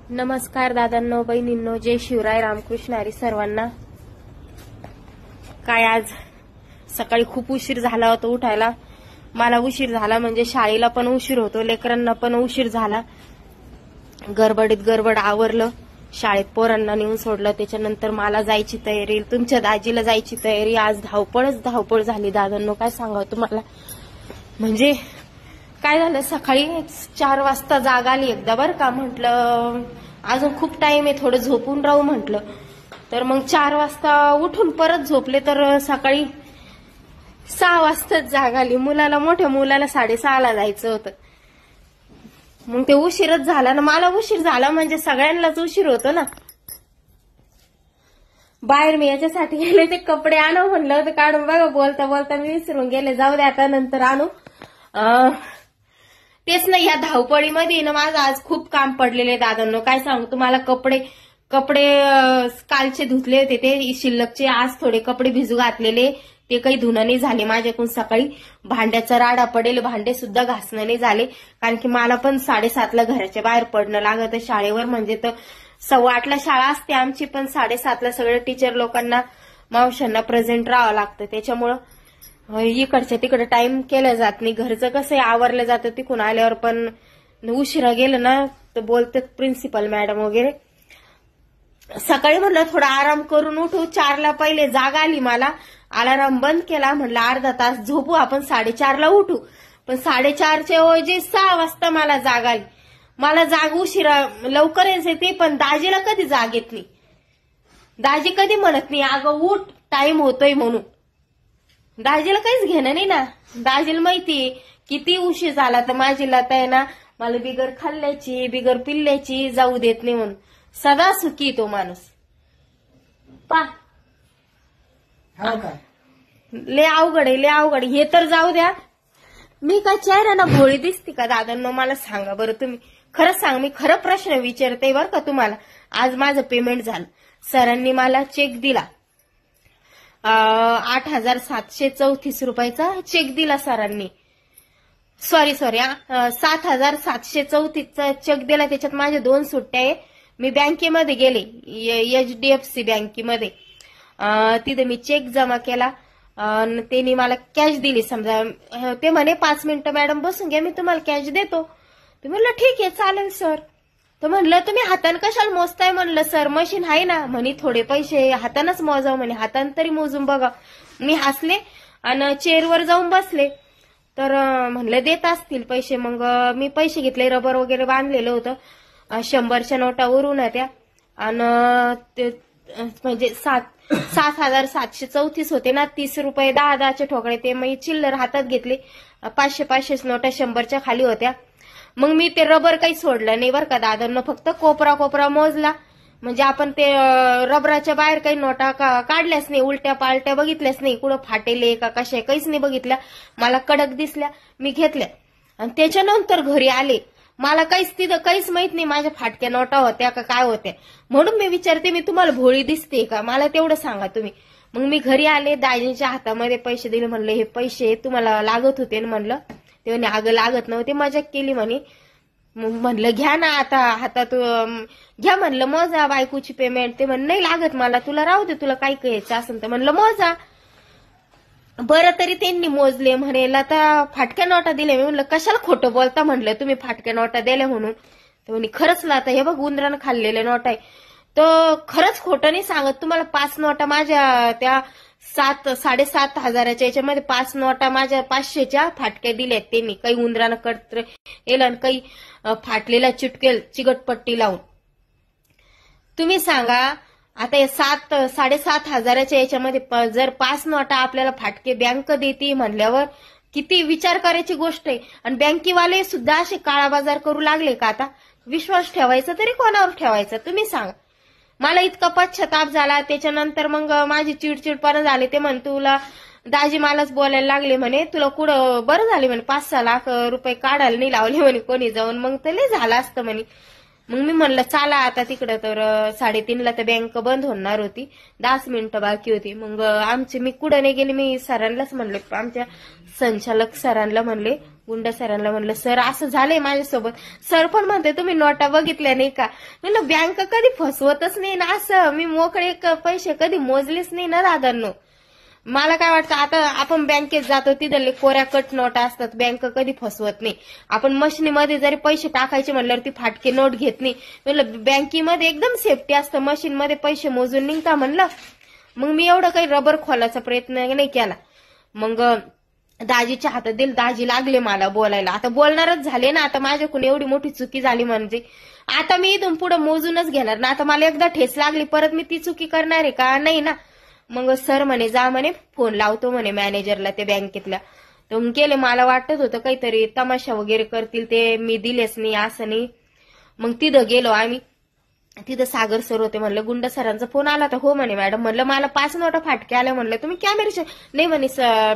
नमस्कार दादांनो, बहिणींनो, जय शिवराय, रामकृष्ण हरी सर्वांना। काय आज सकाळी खूप उशीर झाला होता उठायला। मला उशीर झाला म्हणजे शाळेला पण उशीर होतो, लेकरांना पण उशीर झाला। गडबड आवरलं, शाळेत पोरांना नेऊन सोडलं, त्याच्यानंतर मला जायची तयारी, तुमच्या दाजीला जायची तयारी। आज धावपळ झाली दादांनो, काय सांगावं तुम्हाला। म्हणजे काय झालं, सकाळी 4 वाजता जाग आली एकदा बरं का। म्हटलं अजून खूप टाइम आहे, थोडं झोपून राहू म्हटलं। तर मग 4 वाजता उठून परत झोपले, तर सकाळी 6 वाजताच जाग आली। मोठ्या मुलाला 6:30ला जायचं होतं, मग ते उशीरच झाला ना। मला उशीर झाला म्हणजे सगळ्यांनाच उशीर होतो ना। बाहेर मी याच्यासाठी गेले, ते कपडे आणू म्हणलं होतं काढून, बघा बोलता मी विसरून गेले। जाऊ दे आता, नंतर आणू। तेच नाही, या धावपळीमध्ये ना माझं आज खूप काम पडलेले दादांनो, काय सांगू तुम्हाला। कपडे कालचे धुतले होते ते शिल्लकचे, आज थोडे कपडे भिजू घातलेले, ते काही धुणं नाही झाले माझ्याकडून। सकाळी भांड्याचा राडा पडेल, भांडे सुद्धा घासणं नाही झाले, कारण की मला पण 7:30ला घराच्या बाहेर पडणं लागत शाळेवर। म्हणजे तर 8:15ला शाळा असते आमची, पण 7:30ला सगळ्या टीचर लोकांना, मावशांना प्रेझेंट राहावं लागतं, त्याच्यामुळं इकडच्या तिकडे टाइम केला जात नाही। घरचं कसं आवरलं जातं तिकून आल्यावर, पण उशिरा गेलं ना तर बोलतात प्रिन्सिपल मॅडम वगैरे। सकाळी म्हणलं थोडा आराम करून उठू, 4ला पहिले जाग आली मला, अलार्म बंद केला, म्हणलं अर्धा तास झोपू आपण, 4:30ला उठू। पण 4:30च्या ऐवजी 6 वाजता मला जाग आली। मला जाग उशिरा लवकर यायचे ते, पण दाजीला कधी जाग येत नाही। दाजी कधी म्हणत नाही अगं उठ, टाइम होतोय म्हणून। दाजीला काहीच घेणं नाही ना, दाजीला माहिती किती उशीर झाला तर माझी लता आहे ना, मला बिगर खाल्ल्याची बिगर पिल्ल्याची जाऊ देत नाही म्हणून। सदा सुखी तो माणूस लय अवघड आहे। हे तर जाऊ द्या, मी काय चेहऱ्याना भोळी दिसते का दादांनो, मला सांगा बरं तुम्ही। खरंच सांग, मी खरं प्रश्न विचारते बरं का तुम्हाला। आज माझं पेमेंट झालं, सरांनी मला चेक दिला, 8,734 रुपयाचा चेक दिला सरांनी। सॉरी 7,734चा चेक दिला। त्याच्यात माझ्या 2 सुट्ट्या आहे। मी बँकेमध्ये गेले, HDFC बँकेमध्ये, तिथे मी चेक जमा केला, त्यांनी मला कॅश दिली। समजा ते म्हणे 5 मिनिटं मॅडम बसून घ्या, मी तुम्हाला कॅश देतो। ते म्हणलं ठीक आहे चालेल सर। तर म्हणलं तुम्ही हाताने कशाला मोजताय, म्हणलं सर मशीन आहे ना, म्हणे थोडे पैसे हातानच मोजाव, म्हणे हाताने तरी मोजून बघा। मी हसले आणि चेअरवर जाऊन बसले, तर म्हणलं देत असतील पैसे। मग मी पैसे घेतले, रबर वगैरे बांधलेलं होतं, 100च्या नोटा वरून त्या, आणि म्हणजे 7,734 होते ना, 30 रुपये 10-10चे ठोकळे, ते मी चिल्लर हातात घेतले। 500 नोटा 100च्या खाली होत्या। मग मी ते रबर काही सोडलं नाही बरं का दादांनो, फक्त कोपरा मोजला। म्हणजे आपण ते रबराच्या बाहेर काही नोटा काढल्याच नाही, उलट्या पालट्या बघितल्याच नाही, कुठं फाटेले का कशा काहीच नाही बघितल्या, मला कडक दिसल्या, मी घेतल्या। आणि त्याच्यानंतर घरी आले, मला तिथं काहीच माहित नाही माझ्या फाटक्या नोटा होत्या का काय होत्या, म्हणून मी विचारते, मी तुम्हाला भोळी दिसते का, मला तेवढं सांगा तुम्ही। मग मी घरी आले, दाजींच्या हातामध्ये पैसे दिले, म्हणलं हे पैसे तुम्हाला लागत होते ना, म्हणलं। ते म्हणे अगं लागत नव्हते, मजाक केली म्हणे। मग म्हणलं घ्या ना आता हातात घ्या, म्हणलं मोजा बायकोची पेमेंट। ते म्हणे नाही लागत मला, तुला राहू दे, तुला काय घ्यायचं असेल तर, म्हणलं मोजा। बरं तरी त्यांनी मोजले, म्हणेल आता फाटक्या नोटा दिल्या। मी म्हणलं कशाला खोटं बोलता, म्हणलं तुम्ही फाटक्या नोटा दिल्या म्हणून। तर म्हणे खरंच लाता, हे बघ उंदरानं खाल्लेल्या नोटा आहे। तर खरंच खोटं नाही सांगत तुम्हाला, 5 नोटा माझ्या त्या 7,500 हजाराच्या याच्यामध्ये 5 नोटा माझ्या 500च्या फाटक्या दिल्यात त्यांनी, काही उंदरानं कट येलं आणि काही फाटलेला चिकटपट्टी लावून। तुम्ही सांगा आता या 7,500 हजाराच्या याच्यामध्ये जर 5 नोटा आपल्याला फाटके बँक देते म्हणल्यावर किती विचार करायची गोष्ट आहे। आणि बँकेवाले सुद्धा असे काळा बाजार करू लागले का आता, विश्वास ठेवायचा तरी कोणावर ठेवायचा तुम्ही सांगा। मला इतका पश्चाताप झाला, त्याच्यानंतर मग माझी चिडचिडपणा झाली। ते म्हण तुला दाजी मलाच बोलायला लागले, म्हणे तुला कुठं बरं झाले म्हणे 5-6 लाख रुपये काढायला नाही लावले म्हणे कोणी जाऊन, मग ते लय झालं असतं म्हणे। मग मी म्हणलं चला आता तिकडं, तर 3:30ला तर बँक बंद होणार होती, 10 मिनिटं बाकी होती. मग मी कुठं नाही गेले, मी सरांनाच म्हणले, आमच्या संचालक सरांना म्हणले, गुंडा सरांना म्हणलं, सर असं झालंय माझ्यासोबत. सर पण म्हणते तुम्ही नोटा बघितल्या नाही का? म्हणलं बँक कधी फसवतच नाही ना, असं मी मोकळे पैसे कधी मोजलेच नाही ना दादांनो. मला काय वाटतं, आता आपण बँकेत जातो तिथले कोऱ्या कट नोटा असतात, बँक कधी फसवत नाही. आपण मशीनमध्ये जरी पैसे टाकायचे म्हणल्यावर ती फाटके नोट घेत नाही. म्हणलं बँकेमध्ये एकदम सेफ्टी असतं, मशीनमध्ये पैसे मोजून निघता म्हणलं. मग मी एवढं काही रबर खोलायचा प्रयत्न नाही केला. मग दाजीच्या हातात दिल, दाजी लागले मला बोलायला. आता बोलणारच झाले ना, आता माझ्याकडून एवढी मोठी चुकी झाली म्हणजे आता मी इथून पुढे मोजूनच घेणार ना. आता मला एकदा ठेस लागली, परत मी ती चुकी करणार आहे का? नाही ना. मग सर म्हणे जा म्हणे, फोन लावतो म्हणे मॅनेजरला ते बँकेतल्या. तर मग केले. मला वाटत होतं काहीतरी तमाशा वगैरे करतील, ते मी दिलेच नाही असं नाही. मग तिथं गेलो आम्ही, तिथं सागर सर होते. म्हणलं गुंडा सरांचा फोन आला तर हो म्हणे मॅडम. म्हणलं मला 5 नोटा फाटके आल्या. म्हणलं तुम्ही कॅमेऱ्याच्या नाही म्हणे,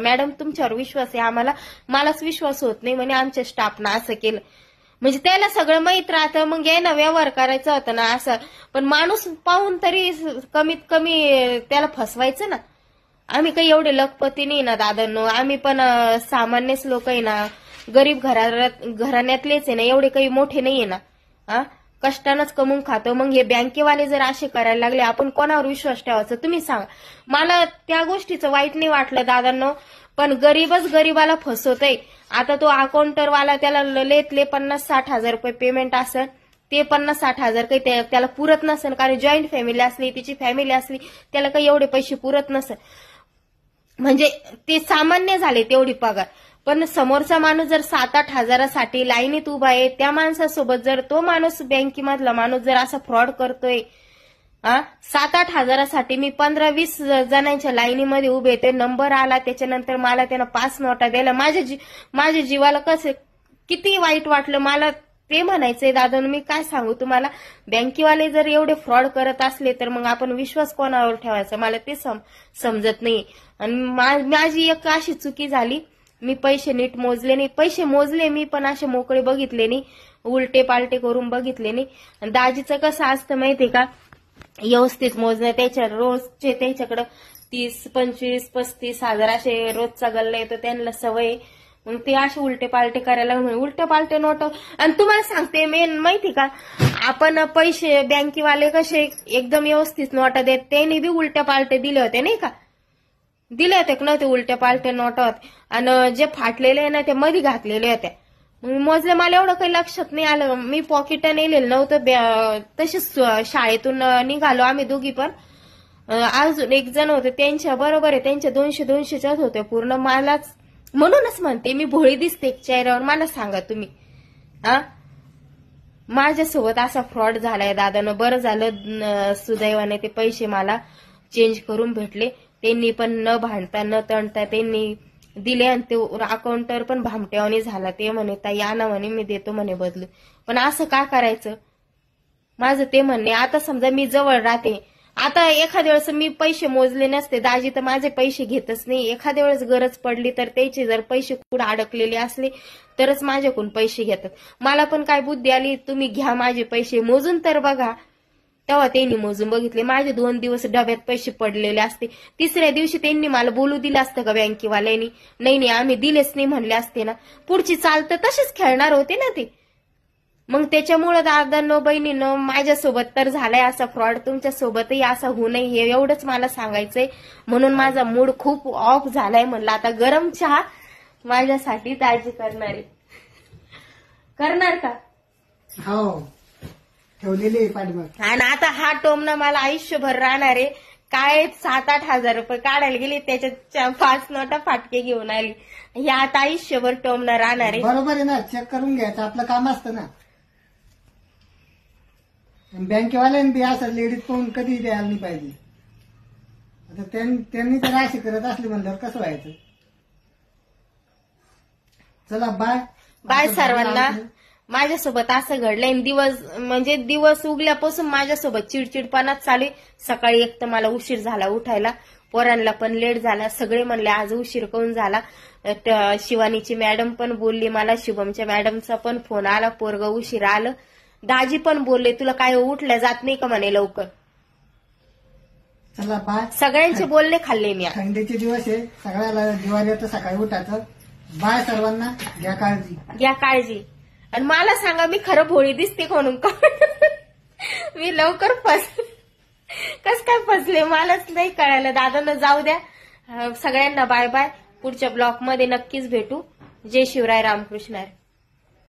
मॅडम तुमच्यावर विश्वास आहे आम्हाला, मलाच विश्वास होत नाही म्हणे, आमच्या स्टाफनं असं केलं. म्हणजे त्याला सगळं माहित राहतं, मग ना व्यवहार करायचा होता ना असं. पण माणूस पाहून तरी कमीत कमी त्याला फसवायचं ना. आम्ही काही एवढे लखपती नाही ना दादांनो, आम्ही पण सामान्यच लोक आहे ना, गरीब घराण्यातलेच आहे ना, एवढे काही मोठे नाहीये ना. कष्टानंच कमवून खातो. मग हे बँकेवाले जर असे करायला लागले, आपण कोणावर विश्वास ठेवायचा तुम्ही सांगा. मला त्या गोष्टीचं वाईट नाही वाटलं दादांनो, पण गरीबच गरीबाला फसवतय. आता तो अकाउंटरवाला त्याला लेतले 50-60 हजार रुपये पेमेंट असेल, ते 50-60 हजार काही त्याला पुरत नसेल, कारण जॉईंट फॅमिली असली, तिची फॅमिली असली, त्याला काही एवढे पैसे पुरत नसेल. म्हणजे ते सामान्य झाले तेवढी पगार. पण समोरचा माणूस जर 7-8 हजारासाठी लाईनीत उभा आहे, त्या माणसासोबत जर तो माणूस बँकेमधला माणूस जर असा फ्रॉड करतोय, 7-8 हजारासाठी मी 15-20 जणांच्या लाईनीमध्ये उभे, ते नंबर आला त्याच्यानंतर मला त्यानं 5 नोटा द्यायला, माझ्या जीवाला कसं किती वाईट वाटलं. मला ते म्हणायचंय दादा, मी काय सांगू तुम्हाला, बँकेवाले जर एवढे फ्रॉड करत असले तर मग आपण विश्वास कोणावर ठेवायचा, मला ते समजत नाही. आणि माझी एक अशी चुकी झाली, मी पैसे नीट मोजले नाही. पैसे मोजले मी, पण असे मोकळे बघितले नाही, उलटे पालटे करून बघितले नाही. आणि दाजीचं कसं असतं माहितीये का, व्यवस्थित मोजणं, त्याच्या रोजचे त्याच्याकडं 30-25-35 हजार असे रोजचा गल्ला येतो, त्यांना सवय. मग ते असे उलटे पालटे करायला, उलटे पालटे नोट. आणि तुम्हाला सांगते मेन माहिती का, आपण पैसे बँकेवाले कसे एकदम व्यवस्थित नोटा देत, त्यांनी बी उलट्या पालटे दिले होते नाही का, दिले होते ना ते उलट्या पालट्या नोटा होते. आणि जे फाटलेले आहे ना ते मध्ये घातलेले होत्या. मग मोजले, मला एवढं काही लक्षात नाही आलं, मी पॉकेट नेलेलं नव्हतं. तसेच शाळेतून निघालो आम्ही दोघी, पण अजून एक जण होते त्यांच्या बरोबर आहे, त्यांच्या 200-200च्याच होत्या पूर्ण. मलाच म्हणूनच म्हणते मी भोळी दिसते चेहऱ्यावर. मला सांगा तुम्ही, माझ्यासोबत असा फ्रॉड झालाय दादानं. बरं झालं सुदैवाने ते पैसे मला चेंज करून भेटले. त्यांनी पण न भांडता न तणता त्यांनी दिले. आणि ते अकाउंटर पण भामट्यावानी झाला. ते म्हणे ताई आणा म्हणे, मी देतो म्हणे बदलू. पण असं का करायचं, माझं ते म्हणणे. आता समजा मी जवळ राहते, आता एखाद्या वेळेस मी पैसे मोजले नसते, दाजी तर माझे पैसे घेतच नाही. एखाद्या वेळेस गरज पडली तर त्याचे जर पैसे कुठे अडकलेले असले तरच माझ्याकडून पैसे घेतात. मला पण काय बुद्धी आली, तुम्ही घ्या माझे पैसे मोजून तर बघा. तेव्हा त्यांनी मोजून बघितले, माझे 2 दिवस डब्यात पैसे पडलेले असते. 3ऱ्या दिवशी त्यांनी मला बोलू दिलं असतं का बँकेवाल्यांनी? नाही आम्ही दिलेच नाही म्हणले असते ना. पुढची चाल तर तसेच खेळणार होते ना ते. मग त्याच्यामुळे दादांनो बहिणींनो, माझ्यासोबत तर झालाय असा फ्रॉड, तुमच्यासोबतही असा होऊ नये हे एवढंच मला सांगायचंय. म्हणून माझा मूड खूप ऑफ झालाय. म्हणलं आता गरम चहा माझ्यासाठी दाजी करणार का? हो, ठेवलेले पाठीमाग. आणि आता हा टोमना मला आयुष्यभर राहणार आहे. काय 7-8 हजार रुपये काढायला गेली, त्याच्यात 5 नोटा फाटके घेऊन आली. हे आता आयुष्यभर टोमना राहणार आहे. बरोबर आहे ना, चेक करून घ्यायचं आपलं काम असतं ना. बँकेवाल्यांनी बी असं लेडीज पाहून कधी द्यायला नाही पाहिजे. आता त्यांनी तर अशी करत असली म्हणल्यावर कसं व्हायचं. चला बाय सर्वांना. माझ्यासोबत असं घडलंय. दिवस उगल्यापासून माझ्यासोबत चिडचिडपणाच चालू. सकाळी एक तर मला उशीर झाला उठायला, पोरांना पण लेट झाला. सगळे म्हणले आज उशीर काऊन झाला. शिवानीची मॅडम पण बोलली मला, शुभमच्या मॅडमचा पण फोन आला, पोरग उशीर आलं. दाजी पण बोलले तुला काय उठल्या जात नाही का म्हणे लवकर. चला बाय. सगळ्यांचे बोलणे खाल्ले मी आज. थंडीचे दिवस आहे, सगळ्याला दिवाळी येतं सकाळी उठायचं. बाय सर्वांना, घ्या काळजी. घ्या काळजी. आणि मला सांगा मी खरं भोळी दिसते का म्हणून का? मी लवकर कस काय फसले मलाच नाही कळायला. दादांना जाऊ द्या. सगळ्यांना बाय बाय. पुढच्या ब्लॉग मध्ये नक्कीच भेटू. जय शिवराय, रामकृष्ण हरी.